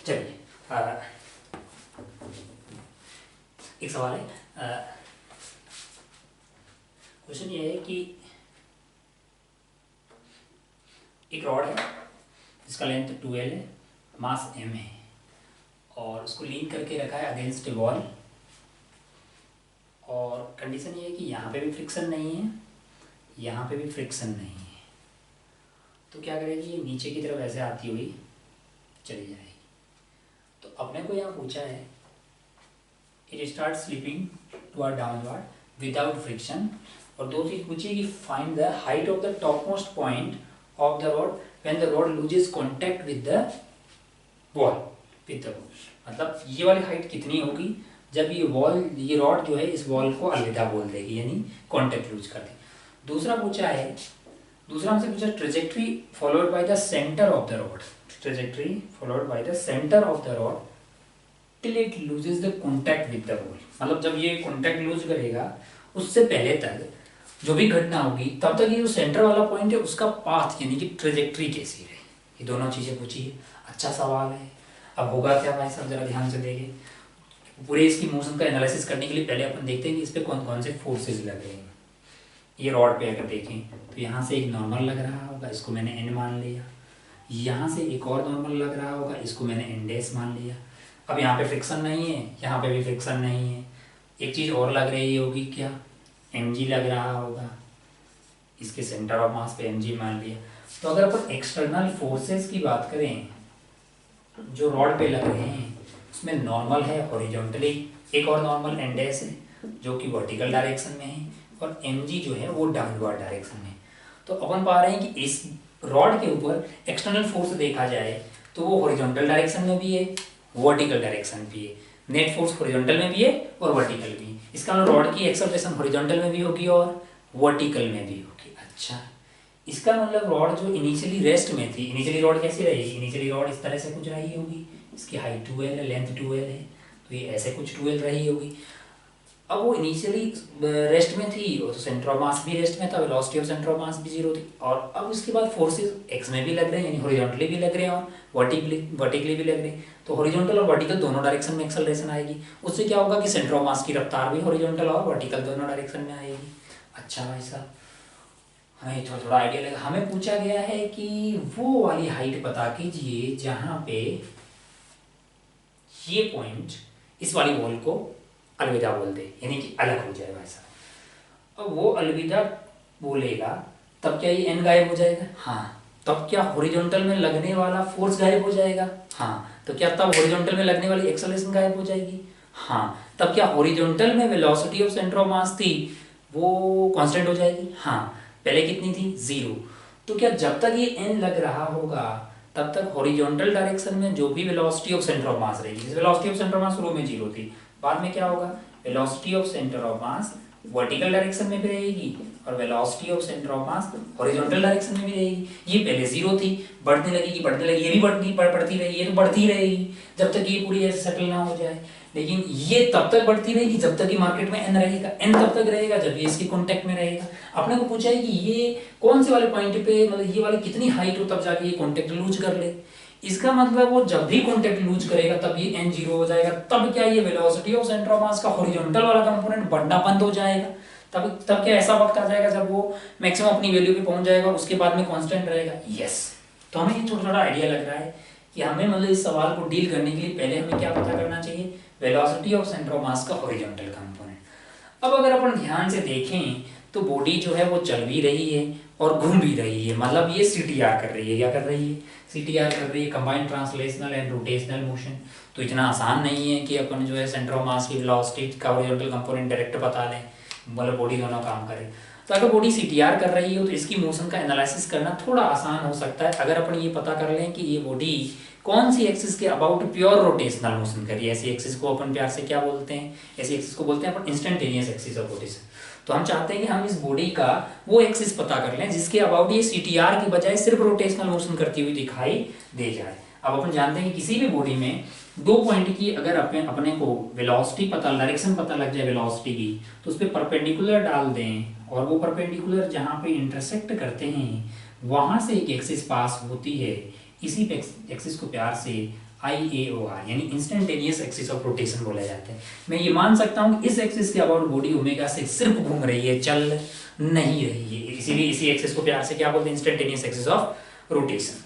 चलिए एक सवाल है। क्वेश्चन ये है कि एक रॉड है जिसका लेंथ 2L है, मास M है और उसको लीन करके रखा है अगेंस्ट ए वॉल और कंडीशन ये है कि यहाँ पे भी फ्रिक्शन नहीं है, यहाँ पे भी फ्रिक्शन नहीं है। तो क्या करेगी, ये नीचे की तरफ ऐसे आती हुई चली जाएगी। तो अपने को यहाँ पूछा है it start slipping toward downward without friction, और दो चीज पूछी कि find the height of the top most point of the rod when the rod loses contact with the wall with the wall. मतलब ये वाली हाइट कितनी होगी जब ये रॉड जो है इस वॉल को अलविदा बोल देगी, यानी कॉन्टैक्ट लूज कर देगी। दूसरा हमसे पूछा trajectory followed by the centre of the rod, trajectory followed by the centre of the rod till it loses the contact with the wall. मतलब जब ये कॉन्टैक्ट लूज करेगा उससे पहले तक जो भी घटना होगी तब तक ये जो सेंटर वाला पॉइंट है उसका पाथ यानी कि ट्रेजेक्ट्री कैसी रहे, ये दोनों चीजें पूछी है। अच्छा सवाल है। अब होगा क्या भाई साहब, जरा ध्यान से देखें। पूरे इसकी मोशन का एनालिसिस करने के लिए पहले अपन देखते हैं कि इस पे कौन कौन से फोर्सेज लग रहे हैं। ये रॉड पे अगर देखें तो यहाँ से एक नॉर्मल लग रहा होगा, इसको मैंने N मान लिया। यहाँ से एक और नॉर्मल लग रहा होगा, इसको मैंने N डैश मान लिया। अब यहाँ पे फ्रिक्शन नहीं है, यहाँ पे भी फ्रिक्शन नहीं है। एक चीज़ और लग रही होगी, क्या mg लग रहा होगा, इसके सेंटर ऑफ मास पे mg मान लिया। तो अगर अपन एक्सटर्नल फोर्सेस की बात करें जो रॉड पे लग रहे हैं उसमें नॉर्मल है हॉरिजॉन्टली, एक और नॉर्मल n डैश है जो कि वर्टिकल डायरेक्शन में है, और mg जो है वो डाउनवर्ड डायरेक्शन में। तो अपन पा रहे हैं कि इस रॉड के ऊपर एक्सटर्नल फोर्स देखा जाए तो वो हॉरिजॉन्टल डायरेक्शन में भी है, वर्टिकल डायरेक्शन भी है। नेट फोर्स हॉरिजॉन्टल में भी है और वर्टिकल भी। इसका मतलब रॉड की एक्सेलरेशन हॉरिजॉन्टल में भी होगी और वर्टिकल में भी होगी। अच्छा, इसका मतलब रॉड जो इनिशियली रेस्ट में थी, इनिशियली रॉड कैसी रहेगी, इनिशियली रॉड इस तरह से कुछ रही होगी, इसकी हाइट 2L है, लेंथ 2L है, तो ये ऐसे कुछ 2L रही होगी। अब वो इनिशियली रेस्ट में थी और तो सेंटर ऑफ मास भी रेस्ट में था, वेलोसिटी ऑफ सेंटर ऑफ मास भी 0 थी, और अब उसके बाद फोर्सेस एक्स में भी लग रहे हैं, यानी हॉरिजॉन्टली भी लग रहे हैं और वर्टिकली भी लग रहे हैं। तो हॉरिजॉन्टल और वर्टिकल दोनों डायरेक्शन में एक्सेलरेशन आएगी। उससे क्या होगा कि सेंटर ऑफ मास की रफ्तार भी हॉरिजॉन्टल और वर्टिकल दोनों डायरेक्शन में आएगी। अच्छा भाई साहब, हमें थोड़ा आइडिया लगा। हमें पूछा गया है कि वो वाली हाइट पता कीजिए जहां पे ये पॉइंट इस वाली वॉल को अलविदा बोल दे, यानी कि अलग हो जाए भाई साहब। अब वो अलविदा बोलेगा तब क्या ये n गायब हो जाएगा? हाँ। तब क्या हॉरिजॉन्टल में लगने वाला फोर्स गायब हो जाएगा? हाँ। तो क्या तब हॉरिजॉन्टल में लगने वाली एक्सेलरेशन गायब हो जाएगी? हाँ। तब क्या हॉरिजॉन्टल में वेलोसिटी ऑफ सेंटर ऑफ मास थी वो कांस्टेंट हो जाएगी? हाँ। पहले कितनी थी? 0। तो क्या जब तक ये n लग रहा होगा तब तक हॉरिजॉन्टल डायरेक्शन में जो भी velocity of centre of mass रहेगी, velocity of centre of mass शुरू में 0 थी, बाद में क्या होगा, velocity of centre of mass vertical direction में भी रहेगी और velocity of centre of mass horizontal direction में भी रहेगी। ये पहले 0 थी, बढ़ने लगी, ये भी बढ़ती रही, ये तो बढ़ती रहेगी जब तक ये पूरी ऐसे सेटल ना हो जाए। लेकिन ये तब तक बढ़ती रहेगी जब तक ये मार्केट में n रहेगा, n तब तक रहेगा जब ये इसके कॉन्टेक्ट में रहेगा। अपने को पूछा है कि ये कौन से वाले पॉइंट पे, मतलब ये वाली कितनी हाइट हो तब जाके ये कॉन्टेक्ट लूज कर ले। इसका मतलब वो जब भी कॉन्टेक्ट लूज करेगा तब ये n 0 हो जाएगा। तब क्या ये वेलोसिटी ऑफ सेंटर ऑफ मास का हॉरिजॉन्टल वाला कंपोनेंट बढ़ना बंद हो जाएगा। तब क्या ऐसा वक्त आ जाएगा जब वो मैक्सिमम अपनी वैल्यू पे पहुंच जाएगा, उसके बाद में कांस्टेंट रहेगा। यस। तो हमें ये थोड़ा आइडिया लग रहा है कि हमें मतलब इस सवाल को डील करने के लिए पहले हमें क्या पता करना चाहिए, वेलोसिटी ऑफ सेंटर ऑफ मास का हॉरिजॉन्टल कंपोनेंट। अब अगर अपन ध्यान से देखें तो बॉडी जो है वो चल भी रही है और घूम भी रही है, मतलब ये CTR कर रही है। क्या कर रही है? CTR कर रही है, combined translational and rotational motion. तो इतना आसान नहीं है कि अपन जो है सेंटर ऑफ मास की वेलोसिटी का हॉरिजॉन्टल कंपोनेंट डायरेक्ट बता लें, मतलब बॉडी दोनों काम करे। तो अगर बॉडी CTR कर रही हो तो इसकी मोशन का एनालिसिस करना थोड़ा आसान हो सकता है अगर अपन ये पता कर लें कि ये बॉडी कौन सी एक्सिस के अबाउट प्योर रोटेशनल मोशन कर रही है। ऐसी एक्सिस को अपन प्यार से क्या बोलते हैं? ऐसी एक्सिस को बोलते हैं अपन इंस्टेंटेनियस एक्सिस ऑफ रोटेशन। तो हम चाहते हैं कि हम इस बॉडी का वो एक्सिस पता कर लें जिसके अबाउट ये CTR की बजाय सिर्फ रोटेशनल मोशन करती हुई दिखाई दे जाए। अब अपन जानते हैं कि किसी भी बॉडी में 2 पॉइंट की अगर अपने को वेलोसिटी पता, डायरेक्शन पता लग जाए वेलोसिटी की, तो उस पर परपेंडिकुलर डाल दें और वो परपेंडिकुलर जहाँ पे इंटरसेक्ट करते हैं वहां से एक एक्सिस पास होती है, इसी एक्सिस को प्यार से IAOR यानी इंस्टेंटेनियस एक्सिस ऑफ रोटेशन बोला जाता है। मैं ये मान सकता हूँ कि इस एक्सिस के अबाउट बॉडी ओमेगा से सिर्फ घूम रही है, चल नहीं रही है, इसीलिए इसी एक्सिस को प्यार से क्या बोलते हैं, इंस्टेंटेनियस एक्सिस ऑफ रोटेशन।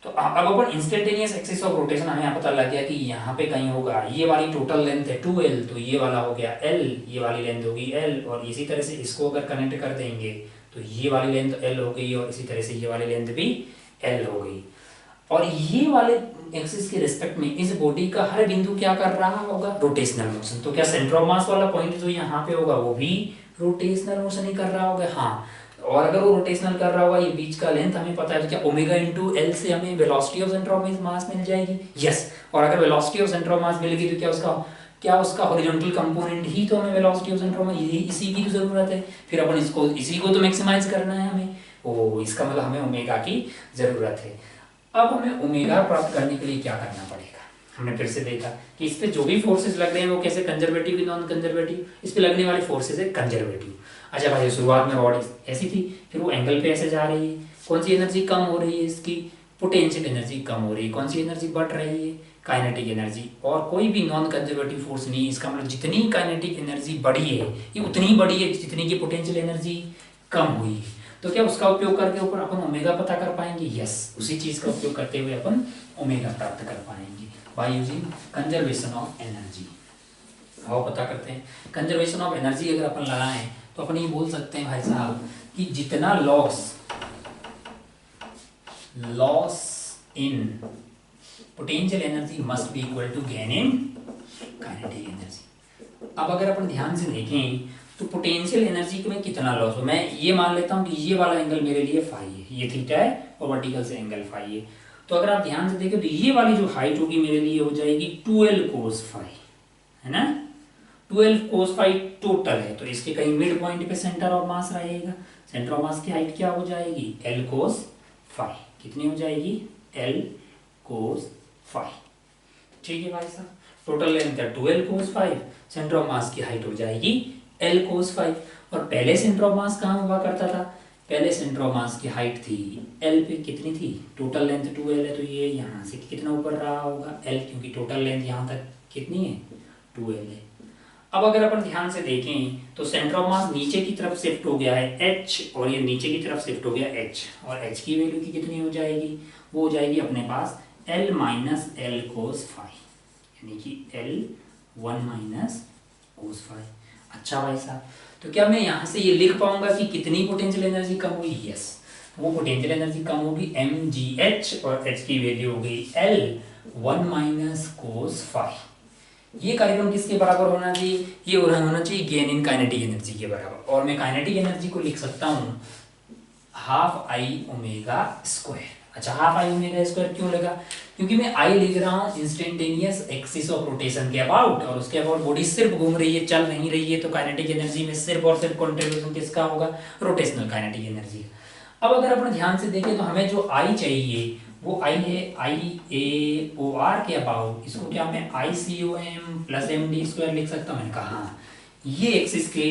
तो अब अपन इंस्टेंटेनियस एक्सिस ऑफ रोटेशन हमें यहाँ पता लग गया कि यहाँ पे कहीं होगा, ये वाली टोटल लेंथ है 2L, तो ये वाला हो गया L, ये वाली लेंथ होगी L, और इसी तरह से इसको अगर कनेक्ट कर देंगे तो ये वाली लेंथ L हो गई और इसी तरह से ये वाली लेंथ भी L हो गई। और ये वाले एक्सिस के रिस्पेक्ट में इस बॉडी का हर बिंदु क्या कर रहा होगा, रोटेशनल मोशन। तो क्या सेंटर ऑफ मास वाला पॉइंट जो यहाँ पे होगा वो भी रोटेशनल मोशन ही कर रहा होगा? हाँ। और अगर वो रोटेशनल कर रहा होगा, ये बीच का लेंथ हमें पता है, तो क्या ओमेगा इंटू एल से हमें velocity of centre of mass मिल जाएगी? यस। और अगर velocity of centre of mass मिलेगी तो क्या उसका हॉरिजॉन्टल कंपोनेंट ही तो हमें velocity of centre of mass, इसी की तो जरूरत है। फिर अपन इसी को तो मैक्सिमाइज करना है हमें। इसका मतलब हमें ओमेगा की जरूरत है। अब हमें ओमेगा प्राप्त करने के लिए क्या करना पड़ेगा? हमने फिर से देखा कि इस पे जो भी फोर्सेस लग रहे हैं वो कैसे, कंजर्वेटिव, नॉन कंजर्वेटिव। इस पे लगने वाले फोर्सेस है कंजर्वेटिव। अच्छा भाई, शुरुआत में बॉडी ऐसी थी, फिर वो एंगल पे ऐसे जा रही है, कौन सी एनर्जी कम हो रही है, इसकी पोटेंशियल एनर्जी कम हो रही है, कौन सी एनर्जी बढ़ रही है, काइनेटिक एनर्जी। और कोई भी नॉन कंजर्वेटिव फोर्स नहीं, इसका मतलब जितनी काइनेटिक एनर्जी बढ़ी है ये उतनी बढ़ी है जितनी की पोटेंशियल एनर्जी कम हुई है। तो क्या उसका उपयोग करके ऊपर अपन ओमेगा पता कर पाएंगे? यस, उसी चीज का उपयोग करते हुए अपन ओमेगा प्राप्त कर पाएंगे by using conservation of energy. आओ पता करते हैं। कंजर्वेशन ऑफ एनर्जी अगर अपन लगाएं तो अपन ये बोल सकते हैं भाई साहब कि जितना loss in potential energy must be equal to gain in kinetic energy. अब अगर अपन ध्यान से देखें तो पोटेंशियल एनर्जी में कितना लॉस हो, मैं ये मान लेता हूँ कि ये वाला एंगल मेरे लिए फाई है, ये थीटा है और वर्टिकल से एंगल फाई है। तो अगर आप ध्यान से देखें तो ये वाली जो हाइट होगी मेरे लिए हो जाएगी 12 cos फाई, है ना। 12 cos फाई टोटल है, तो इसके कहीं मिड पॉइंट पे सेंटर ऑफ मास रहेगा। सेंटर ऑफ मास की हाइट क्या हो जाएगी? L cos phi. कितनी हो जाएगी? L cos phi. ठीक है भाई साहब, टोटल लेंथ है 12 cos phi, centre of mass की हाइट हो जाएगी L cos फाई। और पहले सेंटर ऑफ मास कहाँ हुआ करता था? पहले सेंटर ऑफ मास की हाइट थी L पे, कितनी थी? टोटल लेंथ 2L है, तो ये यहाँ से कितना ऊपर रहा होगा? L, क्योंकि टोटल लेंथ यहाँ तक कितनी है? 2L है। अब अगर अपन ध्यान से देखें तो सेंटर ऑफ मास नीचे की तरफ शिफ्ट हो गया है H, और ये नीचे की तरफ शिफ्ट हो गया H, और H की वैल्यू की कितनी हो जाएगी? वो हो जाएगी अपने पास L minus L cos phi, यानी कि L 1 माइनस cos फाई। अच्छा भाई साहब, तो क्या मैं यहाँ से ये लिख पाऊंगा कि कितनी पोटेंशियल एनर्जी कम हुई? यस, वो पोटेंशियल एनर्जी कम होगी mgh, और h की वैल्यू हो गई L 1 माइनस cos फाई। ये कार्यक्रम किसके बराबर होना चाहिए? ये होना चाहिए गेन इन काइनेटिक एनर्जी के बराबर। और मैं काइनेटिक एनर्जी को लिख सकता हूँ हाफ आई ओमेगा स्क्वायर। अच्छा, हाफ आई ओमेगा स्क्वायर क्यों लगा? क्योंकि मैं आई लिख रहा हूँ इंस्टेंटेनियस एक्सिस ऑफ रोटेशन के अबाउट, और उसके अबाउट बॉडी सिर्फ घूम रही है, चल नहीं रही है, तो काइनेटिक एनर्जी में सिर्फ और सिर्फ कंट्रीब्यूशन किसका होगा? Rotational kinetic energy. अब अगर अपन ध्यान से देखें तो हमें जो आई चाहिए वो आई है IAOR के अबाउट। इसको क्या मैं ICOM प्लस MD स्क्वायर लिख सकता हूँ? मैंने कहा हाँ, ये एक्सिस के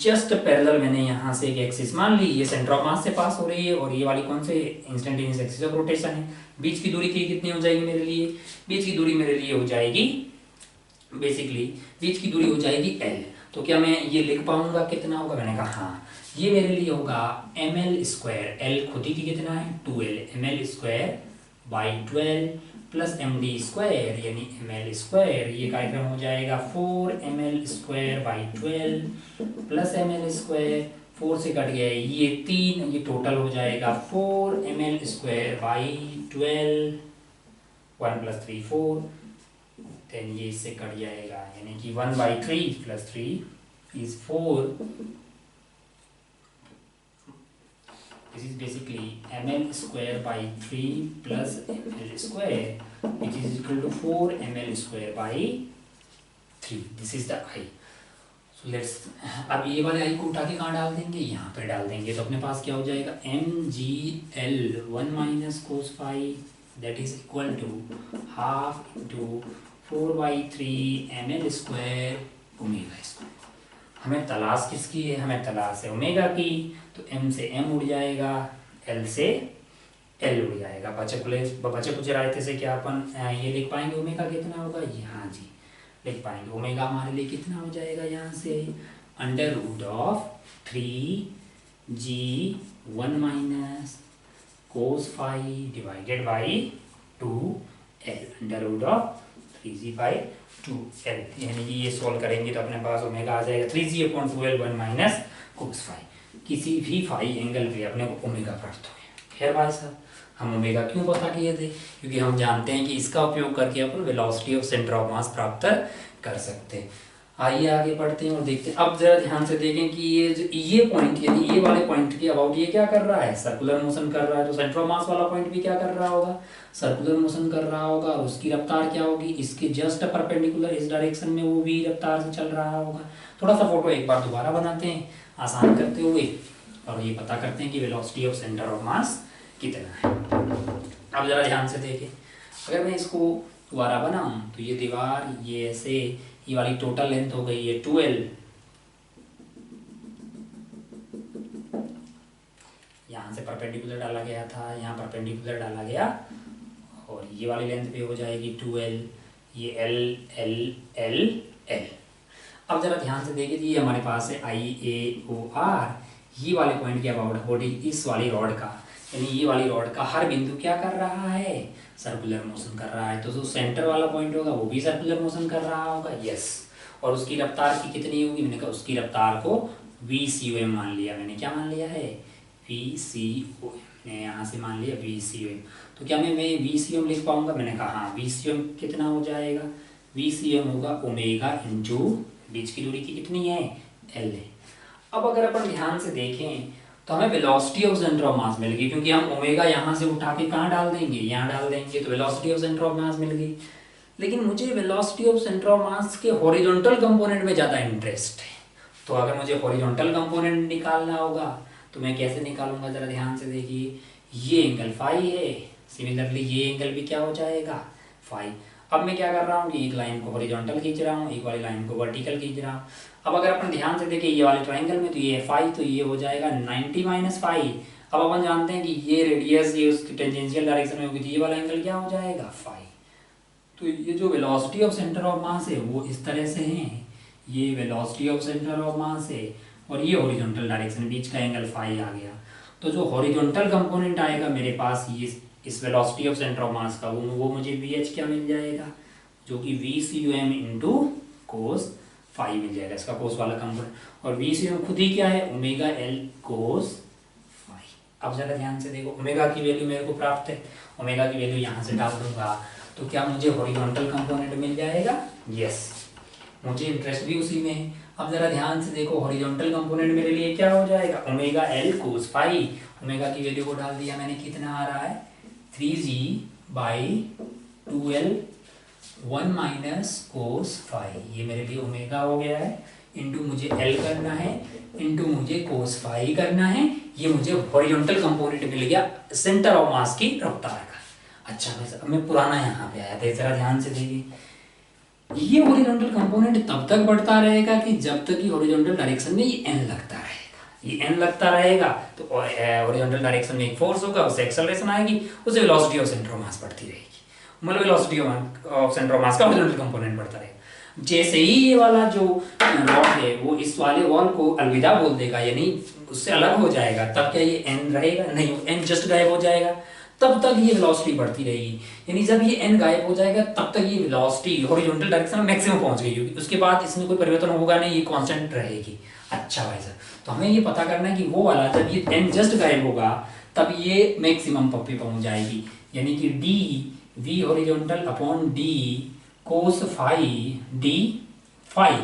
जस्ट पैरेलल मैंने यहाँ से एक एक्सिस मान ली, ये सेंटर ऑफ मास से पास हो रही है, और ये वाली कौन से? इंस्टेंटेनियस एक्सिस ऑफ रोटेशन है। बीच की दूरी की कितनी हो जाएगी मेरे लिए? बीच की दूरी मेरे लिए हो जाएगी, बेसिकली बीच की दूरी हो जाएगी L। तो क्या मैं ये लिख पाऊंगा कितना होगा? मैंने कहा हाँ, ये मेरे लिए होगा ml स्क्वायर, L खुद ही की कितना है? 2L, ml square by 12 plus md square यानी ml स्क्वायर। ये कार्यक्रम हो जाएगा 4ml square by 12 plus ml square, 4 से कट गया ये 3, ये टोटल हो जाएगा 4ml square by 12, 1 plus 3 4, then ये इससे कट जाएगा, यानी कि 1/3 plus 3 is 4। This is basically ml square by 3 plus ml square, which is equal to 4 ml square by 3. This is the I. So let's, अब ये वाले I को उठा के कहाँ डाल देंगे? यहाँ पे डाल देंगे। तो अपने पास क्या हो जाएगा? mgl 1 minus cos phi, that is equal to half into 4/3 ml square omega square। हमें तलाश किसकी है? हमें तलाश है ओमेगा की, तो m से m उड़ जाएगा, l से एल उड़ जाएगा। बचे कुछ रायते से क्या अपन ये लिख पाएंगे ओमेगा कितना होगा, हाँ जी लिख पाएंगे। ओमेगा हमारे लिए कितना हो जाएगा यहाँ से, under root of 3g1 minus cos phi divided by 2l, under root of 3g/2l। यानी कि ये सोल्व करेंगे तो अपने पास ओमेगा आ जाएगा 3g/2l 1 माइनस कोस फाई। किसी भी फाई एंगल पे अपने को ओमेगा प्राप्त हो गया। खैर भाई साहब, हम ओमेगा क्यों पता किए थे, क्योंकि हम जानते हैं कि इसका उपयोग करके अपन velocity of centre of mass प्राप्त कर सकते हैं। आइए आगे बढ़ते हैं और देखते हैं। अब जरा ध्यान से देखें कि ये पॉइंट, यानी ये वाले पॉइंट के अबाउट ये क्या कर रहा है, सर्कुलर मोशन कर रहा है। तो सेंटर ऑफ मास वाला पॉइंट भी क्या कर रहा होगा, सर्कुलर मोशन कर रहा होगा। और उसकी रफ्तार क्या होगी, इसके जस्ट परपेंडिकुलर इस डायरेक्शन में वो भी रफ्तार से चल रहा होगा। थोड़ा सा फोटो एक बार दोबारा बनाते हैं आसान करते हुए, और ये पता करते हैं कि वेलोसिटी ऑफ सेंटर ऑफ मास कितना है। अब जरा ध्यान से देखें, अगर मैं इसको दोबारा बनाऊं तो ये दीवार ये ऐसे, ये वाली टोटल लेंथ हो गई है 2l, यहाँ से परपेंडिकुलर डाला गया था, यहाँ परपेंडिकुलर डाला गया, और ये वाली लेंथ पे हो जाएगी 2l, ये l। अब जरा ध्यान से देखिए, ये हमारे पास है IAOR, ये वाले पॉइंट के अबाउट इस वाली रॉड का, यानी ये वाली रॉड का हर बिंदु क्या कर रहा है, सर्कुलर मोशन कर रहा है। तो जो सेंटर वाला पॉइंट होगा वो भी सर्कुलर मोशन कर रहा होगा, यस। और उसकी रफ्तार की कितनी होगी, मैंने कहा उसकी रफ्तार को VCOM मान लिया। मैंने क्या मान लिया है, VCOM, मैंने यहाँ से मान लिया VCOM। तो क्या मैं VCOM लिख पाऊंगा, मैंने कहा हाँ, VCOM कितना हो जाएगा, VCOM होगा ओमेगा इंटू बीच की दूरी की कितनी है, L है। अब अगर अपन ध्यान से देखें तो हमें velocity of centre of mass मिल गई, क्योंकि हम ओमेगा यहाँ से उठा के कहाँ डाल देंगे, यहाँ डाल देंगे, तो velocity of centre of mass मिल गई। लेकिन मुझे velocity of centre of mass के हॉरिजॉन्टल कंपोनेंट में ज़्यादा इंटरेस्ट है। तो अगर मुझे हॉरिजॉन्टल कंपोनेंट निकालना होगा तो मैं कैसे निकालूंगा, जरा ध्यान से देखिए। ये एंगल फाई है, सिमिलरली ये एंगल भी क्या हो जाएगा, फाई। अब मैं क्या कर रहा हूँ कि एक लाइन को हॉरिजॉन्टल खींच रहा हूँ, एक वाली लाइन को वर्टिकल खींच रहा हूँ। अब अगर अपन ध्यान से देखें ये वाले ट्रायंगल में, तो ये फाई, तो ये हो जाएगा 90 माइनस फाई। अब अपन जानते हैं कि ये रेडियस ये उसकी टेंजेंशियल डायरेक्शन में होगी, तो ये वाला एंगल क्या हो जाएगा, फाई। तो ये जो वेलोसिटी ऑफ सेंटर ऑफ मास है वो इस तरह से है, ये वेलोसिटी ऑफ सेंटर ऑफ मास है, और ये हॉरिजॉन्टल डायरेक्शन, बीच का एंगल फाई आ गया। तो जो हॉरिजॉन्टल कंपोनेंट आएगा मेरे पास ये इस वेलोसिटी ऑफ सेंटर ऑफ मास का, वो मुझे VH क्या मिल जाएगा, जो कि VCOM इंटू कोस फाई मिल जाएगा, इसका कोस वाला कंपोनेंट। और VCOM खुद ही क्या है, ओमेगा L कोस फाई। अब जरा ध्यान से देखो, ओमेगा की वैल्यू मेरे को प्राप्त है, ओमेगा की वैल्यू यहाँ से डाल दूंगा तो क्या मुझे हॉरिजॉन्टल कंपोनेंट मिल जाएगा, यस, मुझे इंटरेस्ट भी उसी में है। अब जरा ध्यान से देखो, हॉरिजॉन्टल कंपोनेंट मेरे लिए क्या हो जाएगा, omega L cos phi. Omega की वैल्यू को डाल दिया मैंने, कितना आ रहा है 3g/2l 1 माइनस कोस फाई। ये मेरे लिए ओमेगा हो गया है, इंटू मुझे L करना है, इंटू मुझे कोस फाई करना है। ये मुझे हॉरिजॉन्टल कंपोनेंट मिल गया सेंटर ऑफ मास की रफ्तार का। अच्छा वैसे अब मैं पुराना यहाँ पे आया था, जरा ध्यान से देखिए। ये हॉरिजॉन्टल कंपोनेंट तब तक बढ़ता रहेगा कि जब तक कि हॉरिजॉन्टल डायरेक्शन में ये n लगता रहेगा। ये n लगता रहेगा तो हॉरिजॉन्टल डायरेक्शन में एक फोर्स होगा, उससे एक्सेलरेशन आएगी, उससे वेलोसिटी ऑफ सेंटर ऑफ मास बढ़ती रहेगी। मतलब वेलोसिटी ऑफ सेंटर ऑफ मास का हॉरिजॉन्टल कंपोनेंट बढ़ता रहेगा। जैसे ही ये वाला जो रॉड है वो इस वाले वॉल को अलविदा बोल देगा, यानी उससे अलग हो जाएगा, तब क्या ये n रहेगा, नहीं, n जस्ट गायब हो जाएगा। तब तक ये वेलोसिटी बढ़ती रहेगी, यानी जब ये n गायब हो जाएगा तब तक ये वेलोसिटी हॉरिजॉन्टल डायरेक्शन में मैक्सिमम पहुंच गई होगी। उसके बाद इसमें कोई परिवर्तन होगा नहीं, ये कांस्टेंट रहेगी। अच्छा भाई साहब, तो हमें ये पता करना है कि वो वाला जब ये n जस्ट गायब होगा तब ये मैक्सिमम पे पहुंच जाएगी, यानी कि d v horizontal upon d cos phi d phi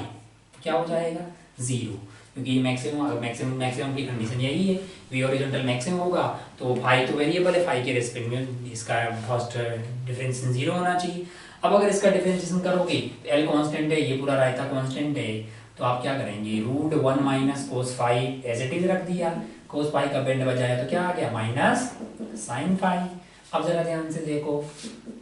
क्या हो जाएगा, 0, क्योंकि मैक्सिमम की कंडीशन यही है, v हॉरिजॉन्टल मैक्सिमम होगा तो फाई तो वेरिएबल है, फाई के रेस्पेक्ट में इसका फर्स्ट डिफरेंशिएशन 0 होना चाहिए। अब अगर इसका डिफरेंशिएशन करोगे, L कांस्टेंट है, ये पूरा रायता कांस्टेंट है, तो आप क्या करेंगे, √1 minus cos phi as it is रख दिया, कोस फाई का बेंड बजाया तो क्या आ गया, माइनस साइन फाई। अब जरा ध्यान से देखो,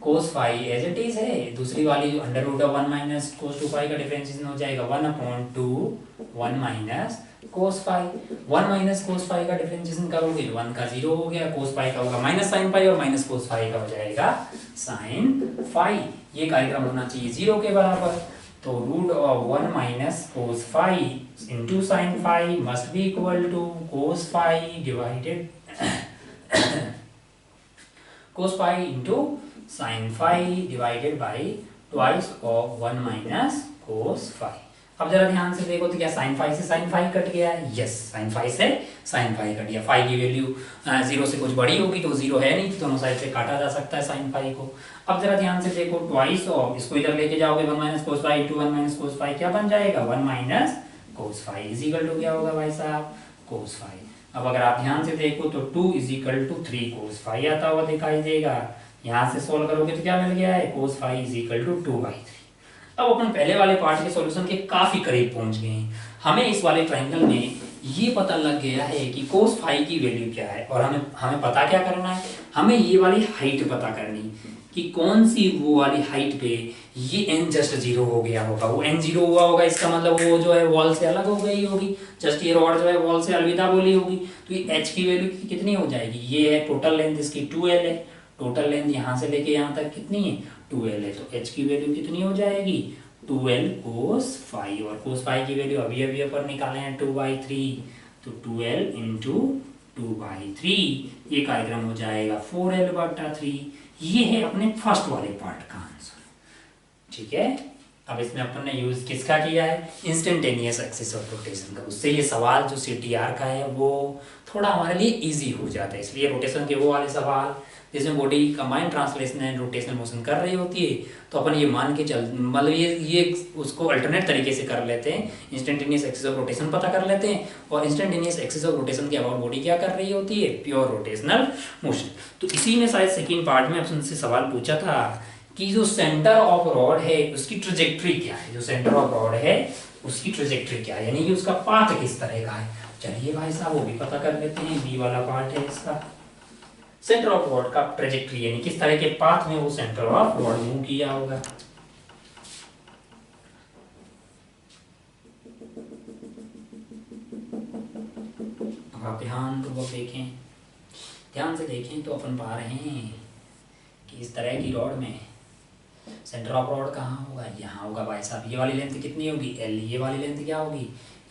cos phi as it is है, दूसरी वाली जो √1 माइनस कोस 2 फाई का डिफरेंशिएशन हो जाएगा 1/2 1 minus cos phi. 1 minus cos phi का डिफरेंशिएशन करोगे 1 का 0 हो गया, कोस फाई का होगा माइनस साइन फाई और माइनस कोस फाई का हो जाएगा साइन फाई। ये कार्यक्रम होना चाहिए 0 के बराबर। तो root of 1 minus cos phi into sine phi must be equal to cos phi divided cos phi into sine phi divided by twice of 1 minus cos phi. अब जरा ध्यान से देखो तो क्या साइन फाई से साइन फाई कट गया है? यस, साइन फाई से साइन फाई कट गया। फाई की वैल्यू 0 से कुछ बड़ी होगी तो 0 है नहीं, तो दोनों साइड से काटा जा सकता है साइन फाई को। अब जरा ध्यान से देखो, ट्वाइस ऑफ इसको इधर लेके जाओगे 1 minus cos phi into 1 minus cos phi क्या बन जाएगा? 1 minus cos phi is equal to क्या होगा भाई साहब? Cos phi. अब अगर आप ध्यान से देखो तो 2 is equal to 3 cos phi आता हुआ दिखाई देगा। यहाँ से सोल्व करोगे तो क्या मिल गया है? Cos phi is equal to 2/3। अब अपन पहले वाले पार्ट के सॉल्यूशन के काफी करीब पहुंच गए हैं। हमें इस वाले ट्रायंगल में ये पता लग गया है कि कोस फाई की वैल्यू क्या है, और हमें पता क्या करना है? हमें ये वाली हाइट पता करनी कि कौन सी वो वाली हाइट पे ये n जस्ट 0 हो गया होगा। वो n 0 हुआ होगा, इसका मतलब वो जो है वॉल से अलग हो गई होगी, जस्ट ये रॉड जो है वॉल से अलविदा बोली होगी। तो ये h की वैल्यू कितनी हो जाएगी? ये है टोटल लेंथ, इसकी 2l है। टोटल लेंथ यहाँ से लेके यहाँ तक कितनी है? 2l है। तो h की वैल्यू कितनी हो जाएगी? 2l cos phi. और कोस फाई की वैल्यू अभी अभी अपन निकाले हैं 2/3, तो 2l इंटू 2/3 ये कार्यक्रम हो जाएगा 4l/3। ये है अपने फर्स्ट वाले पार्ट का आंसर। ठीक है, अब इसमें अपन ने यूज किसका किया है? इंस्टेंटेनियस एक्सिस ऑफ रोटेशन का। उससे ये सवाल जो CTR का है वो थोड़ा हमारे लिए इजी हो जाता है। इसलिए रोटेशन के वो वाले सवाल जिसमें body combined translation and rotational motion कर रही होती है, तो अपन ये मान के चल मतलब ये उसको अल्टरनेट तरीके से कर लेते हैं। इंस्टेंटेनियस एक्सिस ऑफ रोटेशन पता कर लेते हैं, और इंस्टेंटेनियस एक्सिस ऑफ रोटेशन के अबाउट बॉडी क्या कर रही होती है? Pure rotational motion. तो इसी में शायद सेकेंड पार्ट में आपसे सवाल पूछा था कि जो सेंटर ऑफ रॉड है उसकी ट्रेजेक्ट्री क्या है? जो सेंटर ऑफ रॉड है उसकी ट्रेजेक्ट्री क्या है, यानी कि उसका पाथ किस तरह का है। चलिए भाई साहब वो भी पता कर लेते हैं। बी वाला पार्ट है इसका, सेंटर ऑफ रॉड का ट्रेजेक्ट्री यानी किस तरह के पाथ में वो सेंटर ऑफ रॉड मूव किया होगा। अब आप ध्यानपूर्वक देखें, ध्यान से देखें तो अपन पा रहे हैं कि इस तरह की रॉड में सेंटर ऑफ रॉड कहाँ होगा? यहाँ होगा भाई साहब। ये वाली लेंथ कितनी होगी? l। ये वाली लेंथ क्या होगी?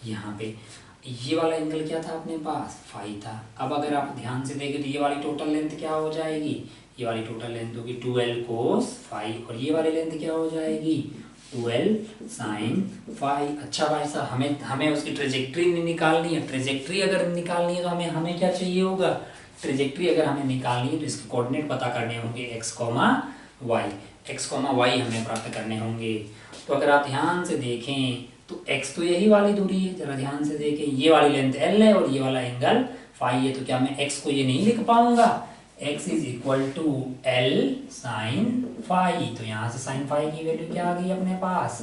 यहाँ पे। ये वाला एंगल क्या था अपने पास? फाई था। अब अगर आप ध्यान से देखें तो ये वाली टोटल लेंथ क्या हो जाएगी? ये वाली टोटल लेंथ होगी 2l कोस फाई, और ये वाली लेंथ क्या हो जाएगी? 2l sine phi. अच्छा भाई साहब, हमें उसकी ट्रेजेक्ट्री निकालनी है। ट्रेजेक्ट्री अगर निकालनी है तो हमें क्या चाहिए होगा? ट्रेजेक्ट्री अगर हमें निकालनी है तो इसके कोऑर्डिनेट पता करने होंगे x, y। x, y हमें प्राप्त करने होंगे। तो अगर आप ध्यान से देखें तो x तो यही वाली दूरी है, जरा ध्यान से देखें। ये वाली लेंथ l है और ये वाला एंगल फाई है, तो क्या मैं x को ये नहीं लिख पाऊंगा? x is equal to l sine phi. तो यहाँ से साइन फाई की वैल्यू क्या आ गई अपने पास?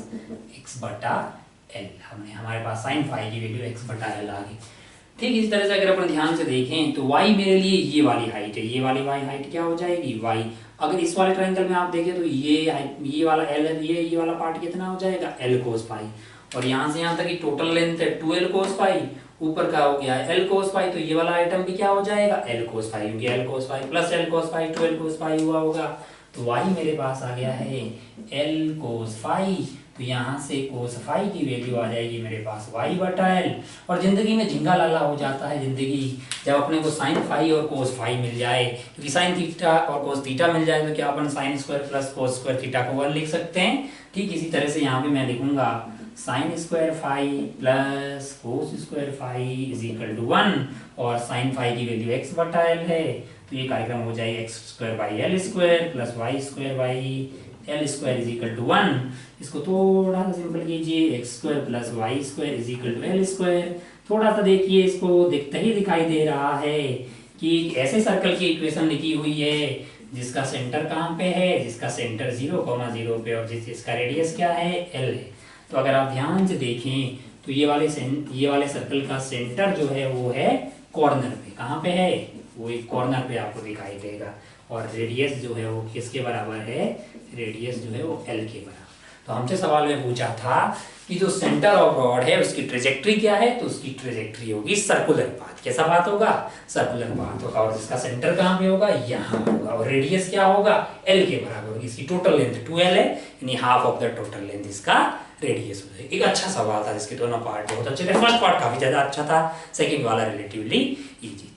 x/l। हमारे पास साइन फाई की वैल्यू x/l आ गई। ठीक इस तरह से अगर अपन ध्यान से देखें तो y मेरे लिए ये वाली हाइट है। ये वाली y हाइट क्या हो जाएगी? y। अगर इस वाले ट्रायंगल में आप देखें तो ये वाला l है, ये वाला पार्ट कितना हो जाएगा? l cos phi. और यहाँ से यहाँ तक की टोटल लेंथ है 2l कोस फाई, ऊपर का हो गया l कोस फाई, तो ये वाला आइटम भी क्या हो जाएगा? l कोस फाई, क्योंकि l cos phi plus l cos phi 2l cos phi हुआ होगा। तो y मेरे पास आ गया है l कोस फाई। तो यहाँ से कोस फाई की वैल्यू आ जाएगी मेरे पास y/l। और जिंदगी में झिंगा लाला हो जाता है जिंदगी जब अपने को साइन फाई और कोस फाई मिल जाए, क्योंकि साइन थीटा और कोस थीटा मिल जाए तो क्या अपन sine square plus cos square theta को 1 लिख सकते हैं। ठीक इसी तरह से यहाँ पे मैं लिखूंगा sine square phi plus cos square phi is equal to 1, और साइन फाई की वैल्यू x/l है। तो ये कार्यक्रम हो जाएगा x² plus y² is equal to 1। इसको थोड़ा सा सिंपल कीजिए, x² plus y² is equal to l²। थोड़ा सा देखिए, इसको दिखता ही दिखाई दे रहा है कि ऐसे सर्कल की इक्वेशन लिखी हुई है जिसका सेंटर कहाँ पे है? जिसका सेंटर 0,0 पे, और जिसका रेडियस क्या है? l है। तो अगर आप ध्यान से देखें तो ये वाले सर्कल का सेंटर जो है वो है कॉर्नर पे। कहाँ पे है? वो एक कॉर्नर पे आपको दिखाई देगा। और रेडियस जो है वो किसके बराबर है? रेडियस जो है वो l के बराबर। तो हमसे सवाल में पूछा था कि जो सेंटर ऑफ रॉड है उसकी ट्रेजेक्ट्री क्या है, तो उसकी ट्रेजेक्ट्री होगी सर्कुलर पाथ। कैसा पाथ होगा? सर्कुलर पाथ होगा। और इसका सेंटर कहाँ पे होगा? यहाँ होगा। और रेडियस क्या होगा? एल के बराबर होगी। इसकी टोटल लेंथ 2l है, यानी half of the total length इसका रेडियस हो जाएगी। एक अच्छा सवाल था जिसके दोनों पार्ट बहुत अच्छे थे। फर्स्ट पार्ट काफी ज्यादा अच्छा था, सेकंड वाला रिलेटिवली इजी।